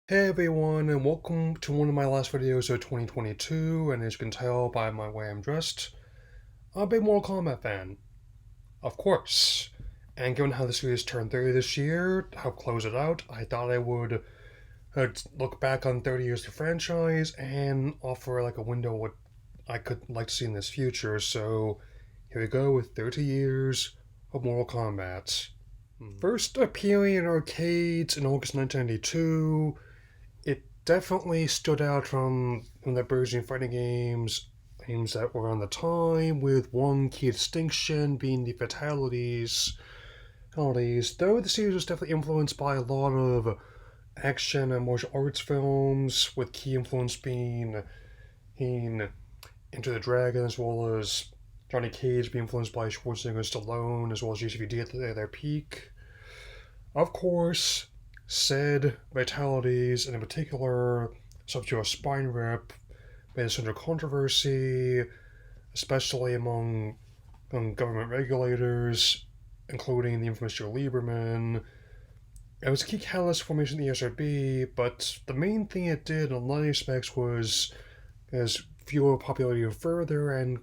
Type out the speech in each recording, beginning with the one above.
Hey everyone, and welcome to one of my last videos of 2022, and as you can tell by my way I'm dressed, I'm a big Mortal Kombat fan. Of course. And given how the series turned 30 this year, how close it out, I thought I would look back on 30 years of the franchise and offer like a window of what I could like to see in this future, so here we go with 30 years of Mortal Kombat. First appearing in arcades in August 1992, it definitely stood out from the Burgeoning fighting games that were on the time, with one key distinction being the fatalities. Though the series was definitely influenced by a lot of action and martial arts films, with key influence being in Enter the Dragon, as well as Johnny Cage being influenced by Schwarzenegger and Stallone, as well as GCVD at their peak. Of course, said vitalities, and in particular, subject to a spine rip, made this under controversy, especially among government regulators, including the infamous Joe Lieberman. It was a key catalyst for formation of the ESRB, but the main thing it did in a lot of aspects was as fuel popularity further and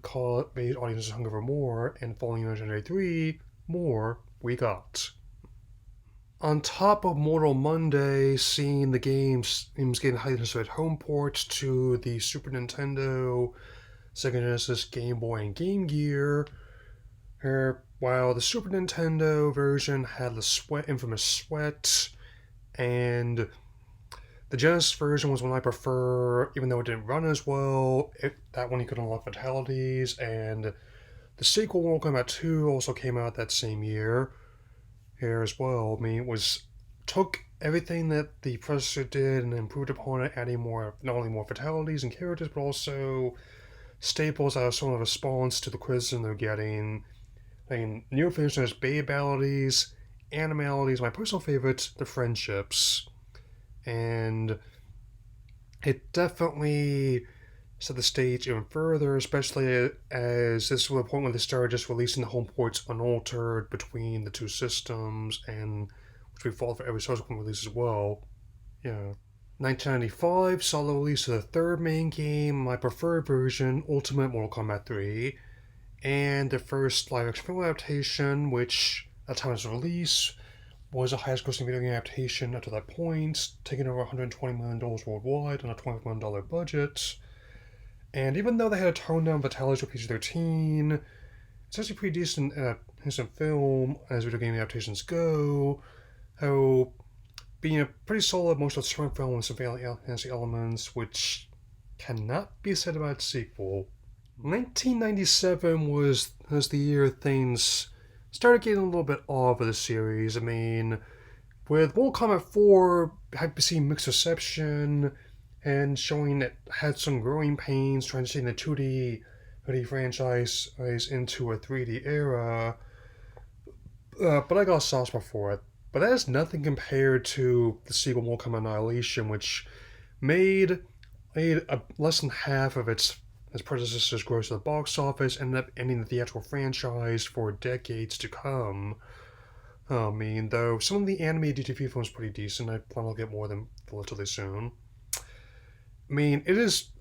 made audiences hunger for more, and following 1993, more we got. On top of Mortal Monday, seeing the games getting highly anticipated home ports to the Super Nintendo, Sega Genesis, Game Boy, and Game Gear, while the Super Nintendo version had the infamous sweat, and the Genesis version was one I prefer, even though it didn't run as well. That one you could unlock fatalities, and the sequel, Mortal Kombat 2, also came out that same year here as well. I mean, it was took everything that the predecessor did and improved upon it, adding more, not only more fatalities and characters, but also staples as sort of a response to the criticism they're getting. I mean, new finishes, babalities, animalities, my personal favorite, the friendships. And it definitely set the stage even further, especially as this was the point where they started just releasing the home ports unaltered between the two systems, and which we followed for every subsequent release as well. Yeah. 1995 saw the release of the third main game, my preferred version, Ultimate Mortal Kombat 3, and the first live action film adaptation, which at the time of its release was the highest grossing video game adaptation up to that point, taking over $120 million worldwide on a $25 million budget. And even though they had a toned down fatalities for PG 13, it's actually pretty decent film as video game adaptations go. How being a pretty solid emotional disturbing film with some fantasy elements, which cannot be said about its sequel. 1997 was the year things started getting a little bit off of the series. I mean, with Mortal Kombat 4 had seen mixed reception and showing it had some growing pains transitioning the 2D franchise into a 3D era, but I got a soft spot for it. But that is nothing compared to the sequel Mortal Kombat Annihilation, which made less than half of its predecessor's gross at the box office, ended up ending the theatrical franchise for decades to come. I mean, though some of the animated DTV films are pretty decent, I plan I'll get more of them relatively soon. I mean,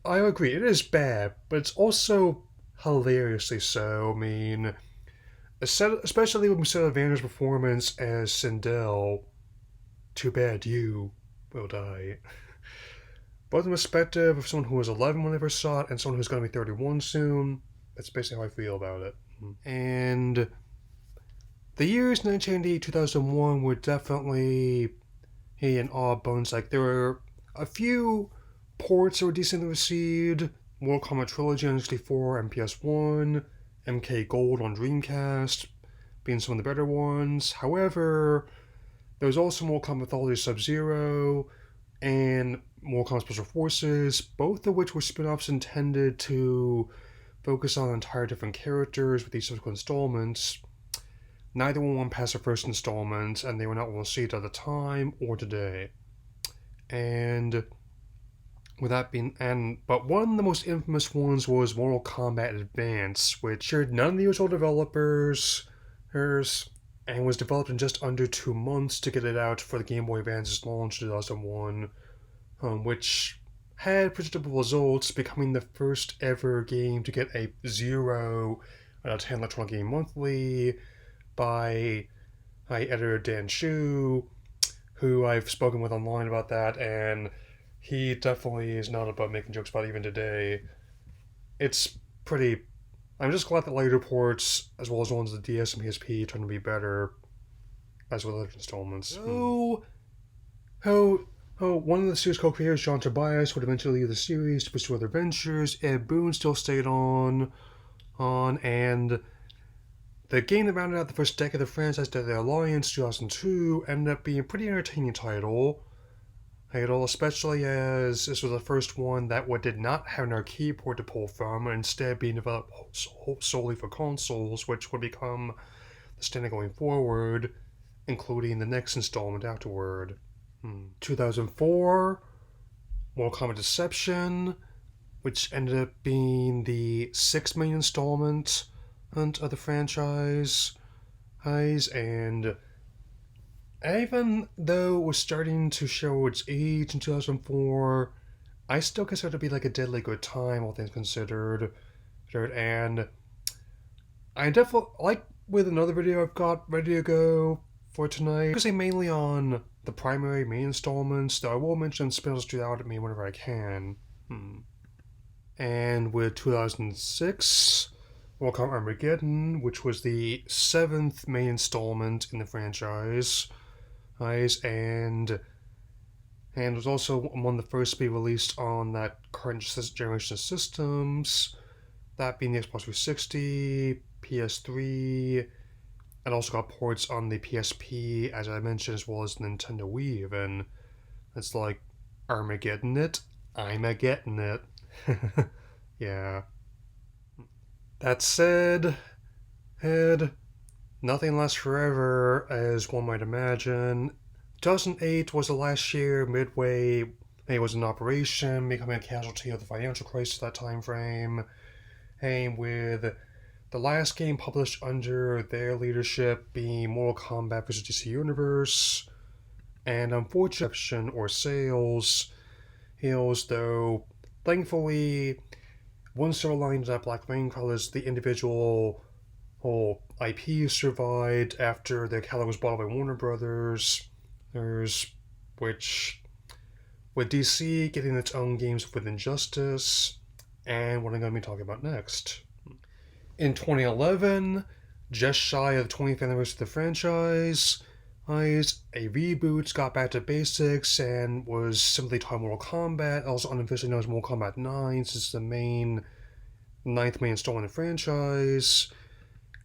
I agree, it is bad, but it's also hilariously so. I mean, especially when we saw Vander's performance as Sindel, too bad you will die. Both in perspective of someone who was 11 when they first saw it and someone who's going to be 31 soon, that's basically how I feel about it. And the years 1998 2001 were definitely an odd bones. Like, there were a few ports that were decently received. Mortal Kombat Trilogy on 64 and PS1, MK Gold on Dreamcast being some of the better ones. However, there was also Mortal Kombat Mythology Sub-Zero and Mortal Kombat Special Forces, both of which were spin-offs intended to focus on entire different characters with these subsequent installments. Neither one won past the first installment, and they were not well received at the time or today. And with that being, but one of the most infamous ones was Mortal Kombat Advance, which shared none of the original developers, and was developed in just under 2 months to get it out for the Game Boy Advance's launch in 2001. which had predictable results, becoming the first ever game to get a 0 out of 10 Electronic Game Monthly by editor Dan Shu, who I've spoken with online about that, and he definitely is not above making jokes about it even today. It's pretty. I'm just glad that later reports, as well as the ones of the DS and PSP, trying to be better, as with other installments. One of the series co-creators, John Tobias, would eventually leave the series to pursue other ventures. Ed Boon still stayed on, and the game that rounded out the first decade of the franchise, Deadly Alliance 2002, ended up being a pretty entertaining title, especially as this was the first one that did not have an arcade port to pull from, and instead being developed solely for consoles, which would become the standard going forward, including the next installment afterward. 2004, Mortal Kombat Deception, which ended up being the 6th main installment of the franchise, and even though it was starting to show its age in 2004, I still consider it to be like a deadly good time, all things considered. And I definitely, like with another video I've got ready to go for tonight, focusing mainly on the primary main installments, though I will mention spin-offs throughout at me whenever I can. And with 2006, Mortal Kombat Armageddon, which was the 7th main installment in the franchise, and was also one of the first to be released on that current generation of systems, that being the Xbox 360, PS3, and also got ports on the PSP, as I mentioned, as well as Nintendo Wii even. It's like, Armageddon it, I'm a getting it. Yeah. That said, nothing lasts forever, as one might imagine. 2008 was the last year Midway was in operation, becoming a casualty of the financial crisis at that time frame, and with the last game published under their leadership being Mortal Kombat vs. DC Universe, and unfortunately, or sales, though thankfully, one storyline that Black Rain colors the individual whole IP survived after the catalog was bought by Warner Brothers. Which, with DC getting its own games with Injustice, and what I'm going to be talking about next. In 2011, just shy of the 20th anniversary of the franchise, a reboot got back to basics and was simply titled Mortal Kombat, also unofficially known as Mortal Kombat 9, since it's the 9th main installment in the franchise.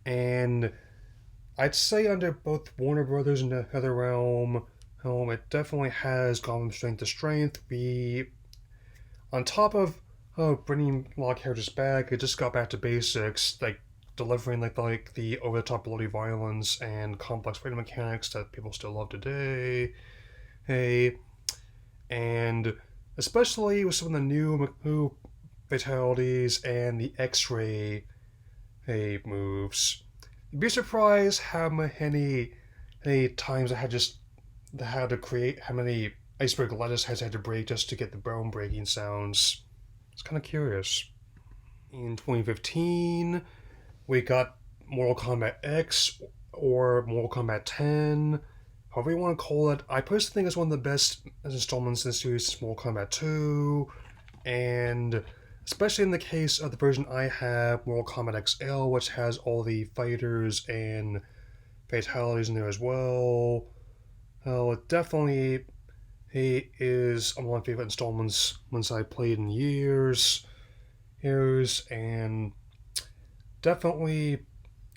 And I'd say under both Warner Brothers and NetherRealm, it definitely has gone from strength to strength. On top of bringing a lot of characters back, it just got back to basics, like delivering like the over-the-top bloody violence and complex fighting mechanics that people still love today. And especially with some of the new fatalities and the X-ray moves. You'd be surprised how many times I had to create, how many iceberg lettuce heads I had to break just to get the bone breaking sounds. It's kind of curious. In 2015, we got Mortal Kombat X, or Mortal Kombat 10, however you want to call it. I personally think it's one of the best installments in the series, Mortal Kombat 2, and especially in the case of the version I have, Mortal Kombat XL, which has all the fighters and fatalities in there as well. It definitely is one of my favorite installments once I played in years, and definitely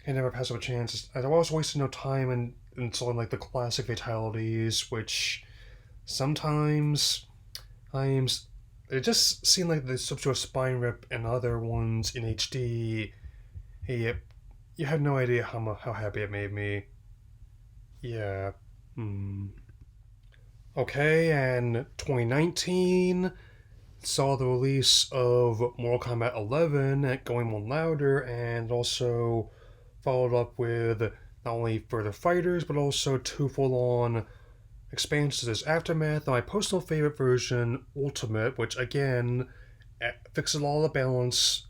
I never pass up a chance. I was wasting no time in installing like the classic fatalities, which sometimes it just seemed like they slipped to a spine rip, and other ones in HD. You have no idea how happy it made me. Yeah. Okay, and 2019 saw the release of Mortal Kombat 11 going one louder, and also followed up with not only further fighters, but also 2 full-on expansions is Aftermath, and my personal favorite version, Ultimate, which again fixes all the balance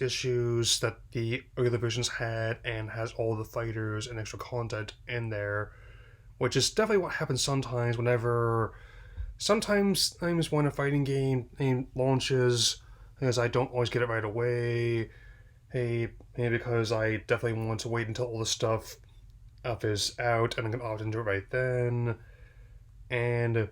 issues that the earlier versions had and has all the fighters and extra content in there, which is definitely what happens sometimes when a fighting game launches, because I don't always get it right away. Hey, because I definitely want to wait until all the stuff is out and I can opt into it right then. And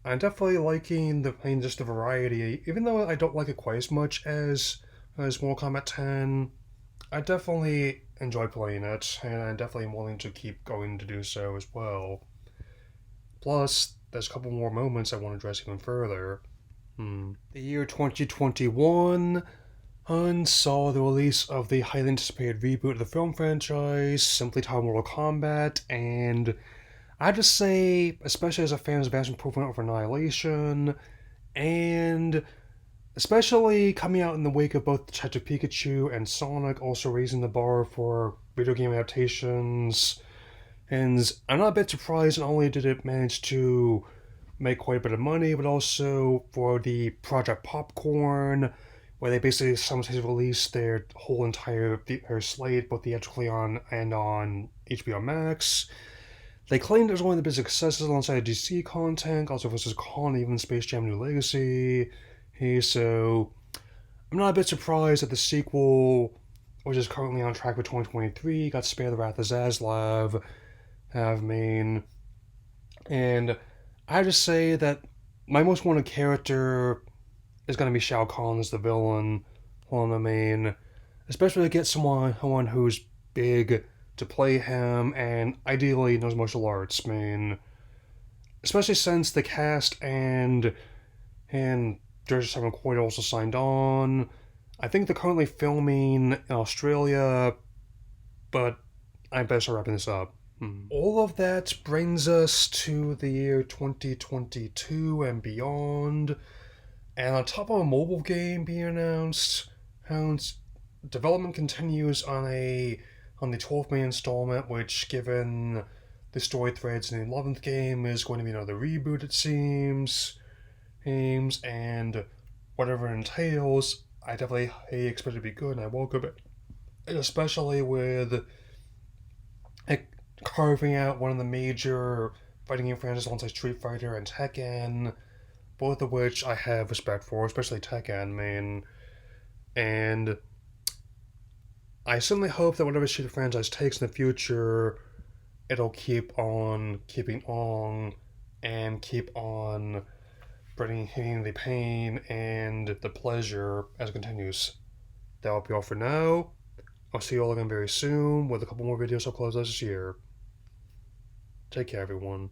I'm definitely liking just the variety, even though I don't like it quite as much as Mortal Kombat 10. I definitely enjoy playing it, and I'm definitely willing to keep going to do so as well. Plus, there's a couple more moments I want to address even further. The year 2021 saw the release of the highly anticipated reboot of the film franchise, simply titled Mortal Kombat, and I have to say, especially as a fan of Vast Improvement over Annihilation, and especially coming out in the wake of both Detective Pikachu and Sonic also raising the bar for video game adaptations, and I'm not a bit surprised not only did it manage to make quite a bit of money, but also for the Project Popcorn, where they basically simultaneously released their whole entire their slate, both theatrically on HBO Max. They claimed it was one of the biggest successes alongside DC content, also versus Con, even Space Jam New Legacy. Hey, so I'm not a bit surprised that the sequel, which is currently on track for 2023, got spared the wrath of Zaslav, have main. And I have to say that my most wanted character is going to be Shao Kahn as the villain on the main, especially to get someone who's big to play him and ideally knows martial arts. I mean, especially since the cast and George Simon Coyle also signed on. I think they're currently filming in Australia, but I better start wrapping this up. All of that brings us to the year 2022 and beyond. And on top of a mobile game being announced, development continues on the 12th main installment, which, given the story threads in the 11th game, is going to be another reboot, it seems. And whatever it entails, I definitely expect it to be good, and I welcome it. Especially with carving out one of the major fighting game franchises alongside Street Fighter and Tekken, both of which I have respect for, especially Tekken, man. And I certainly hope that whatever Street franchise takes in the future, it'll keep on keeping on and keep on bringing the pain and the pleasure as it continues. That'll be all for now. I'll see you all again very soon with a couple more videos I'll close this year. Take care, everyone.